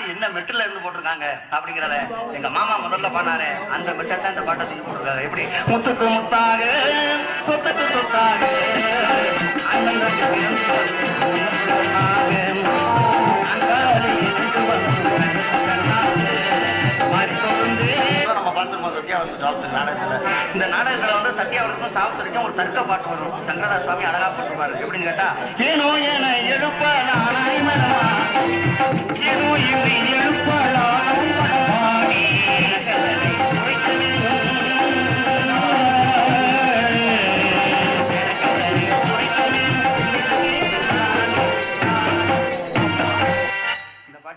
பாட்டு என்ன மெட்டுல இருந்து போட்டிருக்காங்க அப்படிங்கிறத எங்க மாமா முதல்ல பாடினாரு. அந்த மெட்டை தான் இந்த பாட்டை தூக்கி போட்டிருக்காரு. எப்படி முத்துக்கு முத்தாக சொத்துக்கு சொத்தாக நம்ம பார்த்துருக்கோம் சத்யாவளுக்கும் சாவித்திரி நாடகத்துல. இந்த நாடகத்துல வந்து சத்யாவளுக்கும் சாவித்திரிக்கும் ஒரு தர்க்க பாட்டு வரும். சங்கரதாஸ் சுவாமி அழகா போட்டிருப்பாரு. எப்படின்னு கேட்டா ஏனோ என எழுப்பலானாய் மனமா ஏனோ இன்றி எழுப்பலானாய் மனமாடி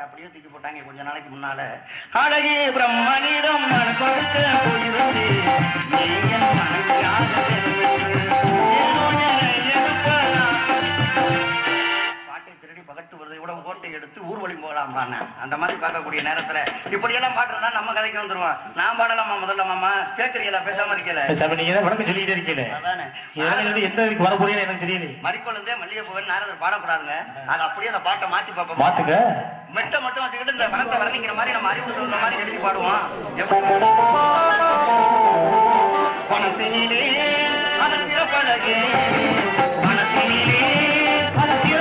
அப்படியே தூக்கி போட்டாங்க கொஞ்ச நாளைக்கு முன்னால. அழகே பிரம்மனிடம் மனம் கொடுக்க போயிருந்து பாட்டை திருடி பகட்டு வருதை கூட ஓட்டை எடுத்து ஊர்வலி போகலாம். அந்த மாதிரி பார்க்கக்கூடிய நேரத்துல இப்படியெல்லாம் பாட்டுனா நம்ம கதைக்கு வந்துருவோம். நான் பாடலாமா முதல்ல மாமா? கேட்கறீங்களா? பேசாம இருக்கல வணக்கம் சொல்லிட்டே இருக்கேன். எந்த வர போறீங்க எனக்கு தெரியல. மறிக்கொழுந்தே மல்லிகை பூவன் நாரதர் பாடக்கூடாதுங்க. அது அப்படியே அந்த பாட்டை மாத்தி பார்ப்போம். மாத்துங்க. மெட்டை மட்டும் வச்சுக்கிட்டு இந்த வனத்தை வர்ணிக்கிற மாதிரி நம்ம அறிவு சொல்ற மாதிரி எழுதி பாடுவோம். பணத்தினிலே பழகே பணத்தினிலே பழகே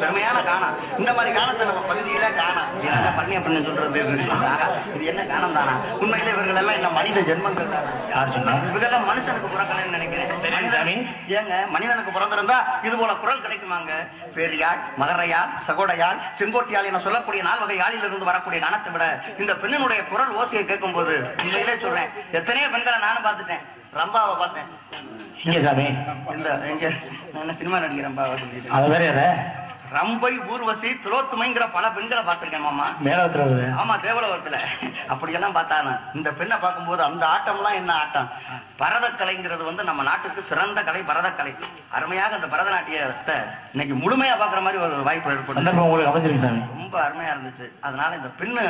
பெருமையான காணம். இந்த மாதிரி காணத்தை நம்ம பகுதியில காணம் பண்ணி அப்படின்னு சொல்றது இது என்ன காணம் தானா? உண்மையில இவர்கள் எல்லாம் இந்த மனித ஜென்மங்கள் தான். யார் சொன்னா? இவங்கெல்லாம் மனுஷனுக்கு பிறக்கலன்னு நினைக்கிறேன். ஏங்க மனிதனுக்கு பிறந்திருந்தா இது போல குரல் கிடைக்குமாங்க? பேரியாள், மகரையாள், சகோடையாள், செங்கோட்டியாள் என சொல்லக்கூடிய 4 வகை யாழில் இருந்து வரக்கூடிய காணத்தை விட இந்த பெண்ணினுடைய குரல் ஓசையை கேட்கும் போது உண்மையிலே சொல்றேன், எத்தனையோ பெண்களை நானும் பார்த்துட்டேன். ரம்பாவை பார்த்தேன். இங்க சாமி இந்த எங்க சினிமா நடிகர் ரம்பாவை சொல்லிட்டு அது வேற யார ரம்பை, ஊர்வசி, துலோத்துமைங்கிற பல பெண்களை பார்த்திருக்கேன் மாமா. மேலத்துல ஆமா தேவலோகத்துல அப்படியெல்லாம் பார்த்தானு. இந்த பெண்ணை பார்க்கும்போது அந்த ஆட்டம்லாம் என்ன ஆட்டம்? பரதக்கலைங்கிறது வந்து நம்ம நாட்டுக்கு சிறந்த கலை பரதக்கலை. அருமையாக அந்த பரதநாட்டியத்தை இன்னைக்கு முழுமையா பாக்குற மாதிரி ஒரு வாய்ப்பு ஏற்படுது. ரொம்ப அருமையா இருந்துச்சு. அதனால இந்த பெண்ணு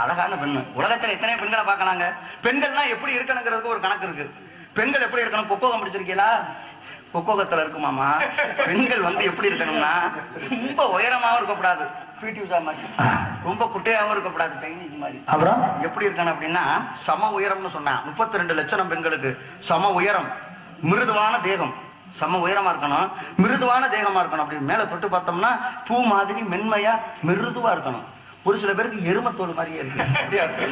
அழகான பெண்ணு. உலகத்துல எத்தனை பெண்களை பார்க்கலாங்க. பெண்கள்லாம் எப்படி இருக்கணுங்கிறதுக்கு ஒரு கணக்கு இருக்கு. பெண்கள் எப்படி இருக்கணும்? கொக்கோகம் முடிச்சிருக்கீங்களா? கொக்கோகத்துல இருக்குமாமா. பெண்கள் வந்து எப்படி இருக்கணும்னா ரொம்ப உயரமாவும் இருக்கக்கூடாது, ரொம்ப குட்டையாவும் இருக்கக்கூடாது, டைனிங் மாதிரி. அப்புறம் எப்படி இருக்கணும் அப்படின்னா சம உயரம்னு சொன்னா 32 லட்சம் பெண்களுக்கு சம உயரம், மிருதுவான தேகம், சம உயரமா இருக்கணும், மிருதுவான தேகமா இருக்கணும். அப்படி மேல தொட்டு பார்த்தோம்னா பூ மாதிரி மென்மையா மிருதுவா இருக்கணும். ஒரு சில பேருக்கு எருமத்தோல் மாதிரியே இருக்கு.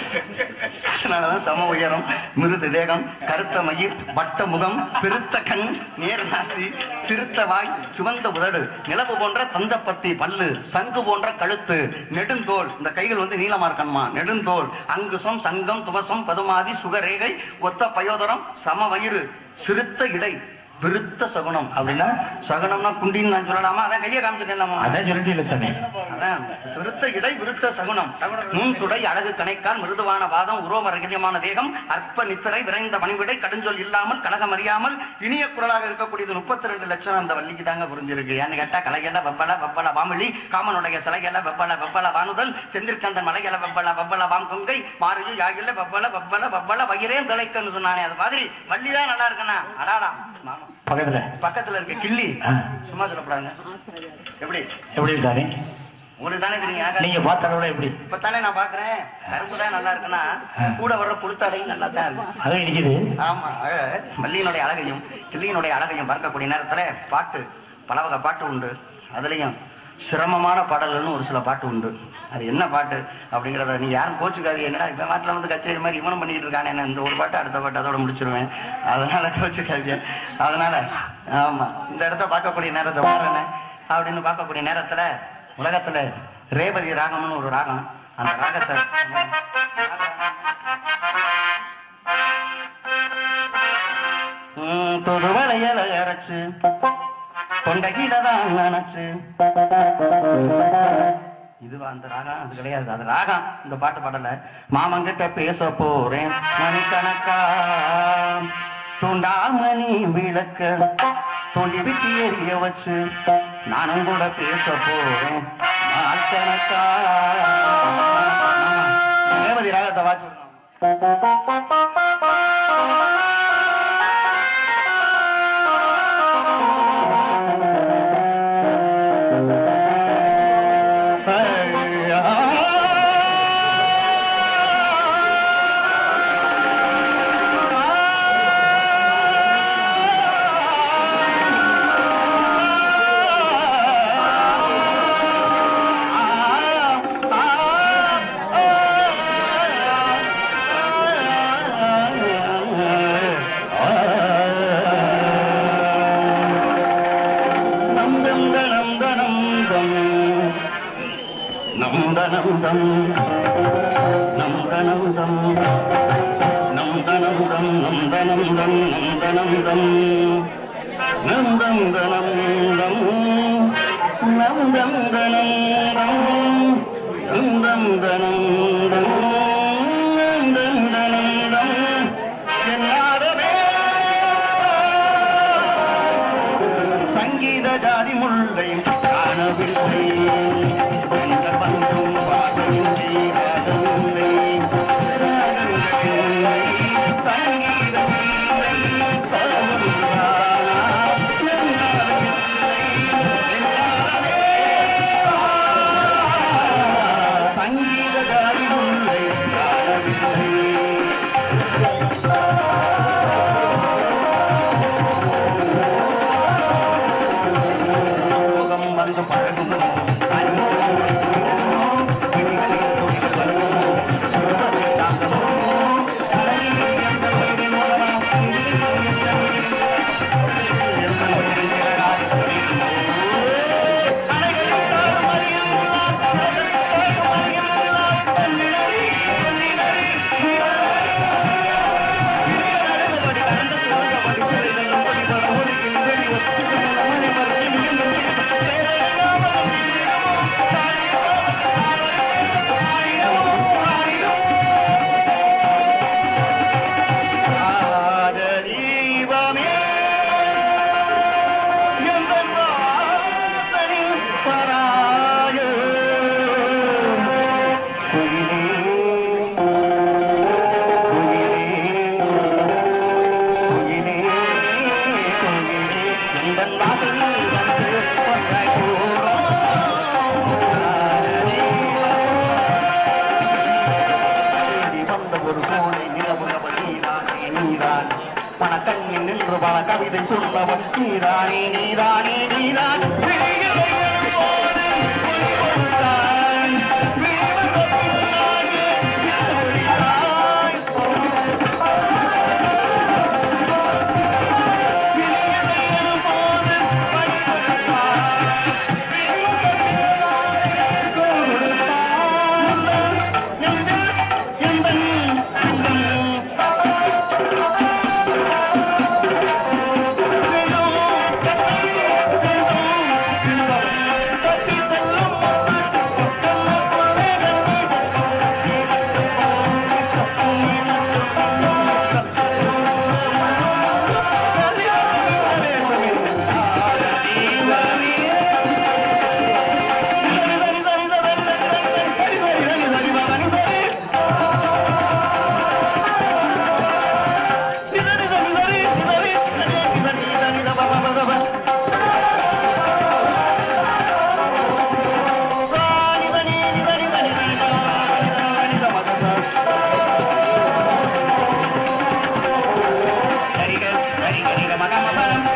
அதனாலதான் சம உயரம், மிருது தேகம், கருத்த மயிர், வட்ட முகம், பெருத்த கண், நேர் நாசி, சிறுத்த வாய், சிவந்த உதடு, நிலவு போன்ற தந்தப்பத்தி பல்லு, சங்கு போன்ற கழுத்து, நெடுந்தோல், இந்த கைகள் வந்து நீளமா இருக்கணுமா, நெடுந்தோல், அங்குசம், சங்கம், துவசம், பதுமாதி, சுகரேகை, ஒத்த பயோதரம், சம வயிறு, சிறுத்த இடை, விருத்த சகுனம். அப்படின்னா சகுனம்னா குண்டின்னு நான் சொல்லலாமா? அதான் கையை காமிச்சிட்டேன். அதான் சொல்லிட்டு சாமி. அதான் விருத்த இடை, விருத்த சகுனம். நுண் துடை, அழகு கணைக்கால், மிருதுவான வாதம், உரோமரகியமான தேகம், அற்ப நித்திரை, விரைந்த பணிவிடை, கடுஞ்சொல் இல்லாமல், கலகம் அறியாமல், இனிய குரலாக இருக்கக்கூடியது 32 லட்சம் அந்த வள்ளிக்கு தாங்க புரிஞ்சிருக்கு. ஏன்னு கேட்டா கலைகல வெப்பல வெப்பல வாமொழி, காமனுடைய சிலைகல வெப்பல வெப்பல வானுதல், செந்திற்கந்தன் மலைகல வெப்பல வெப்பல வாம் கொங்கை, மாறுஜு யாகில வெப்பல வெப்பல வெப்பல வயிறேன் தொலைக்கன்னு சொன்னானே, அது மாதிரி வள்ளிதான் நல்லா இருக்கனா? அடாடா பக்கத்துல இருக்க கிள்ளி சும்மா சொல்லப்படாங்க. எப்படி எப்படி சாமி? உங்களுக்கு தானே தெரியும். நீங்க பார்த்தாலும் எப்படி இப்பதானே நான் பாக்குறேன். கரும்பு தான் நல்லா இருக்குன்னா கூட வர்ற புழுத்தாடையும் நல்லா தான் இருக்கு. அதுவும் இருக்குது. ஆமா, மல்லியினுடைய அழகையும் கிள்ளியினுடைய அழகையும் பார்க்கக்கூடிய நேரத்துல பாட்டு பல வகை பாட்டு உண்டு. அதுலயும் சிரமமான பாடல்கள்னு ஒரு சில பாட்டு உண்டு. அது என்ன பாட்டு அப்படிங்கிறத நீங்க யாரும் கோச்சுக்காது. என்னடா இப்ப நாட்டுல வந்து கச்சேரி மாதிரி இவனும் பண்ணிக்கிட்டு இருக்கானே, இந்த ஒரு பாட்டு அடுத்த பாட்டு அதோட முடிச்சிருவேன், அதனால கோச்சுக்காதீங்க. அதனால ஆமா, இந்த இடத்த பார்க்கக்கூடிய நேரத்தை பாருங்க அப்படின்னு பார்க்கக்கூடிய நேரத்துல உலகத்துல ரேவதி ராகம்னு ஒரு ராகம். அந்த ராகத்தை தொடுவளையல அரைச்சு கொண்டகிலதான் நினைச்சு, இதுவா அந்த ராகம்? அது கிடையாது, அது ராகம். இந்த பாட்டு பாடல. மாமங்கிட்ட பேச போறேன் மணிக்கணக்கா, தூண்டாமணி விளக்க தோண்டி விட்டு எரிய வச்சு நானும் கூட பேச போறேன் நாள் கணக்கா. ரேவதி ராகத்தை வாச்சு சங்கீத ஜாதி முல்லை காணவில்லை, எந்த பந்தும் பாதையின்றி காதவில்லை, சங்கீத ஜாதி முல்லை காணவில்லை. வந்து பழகும் பணக்கண்ணில் நின்று பல கவிதை சொல்லவன் நீரானே நீரானே நீரான் கரி கரி கம கம ப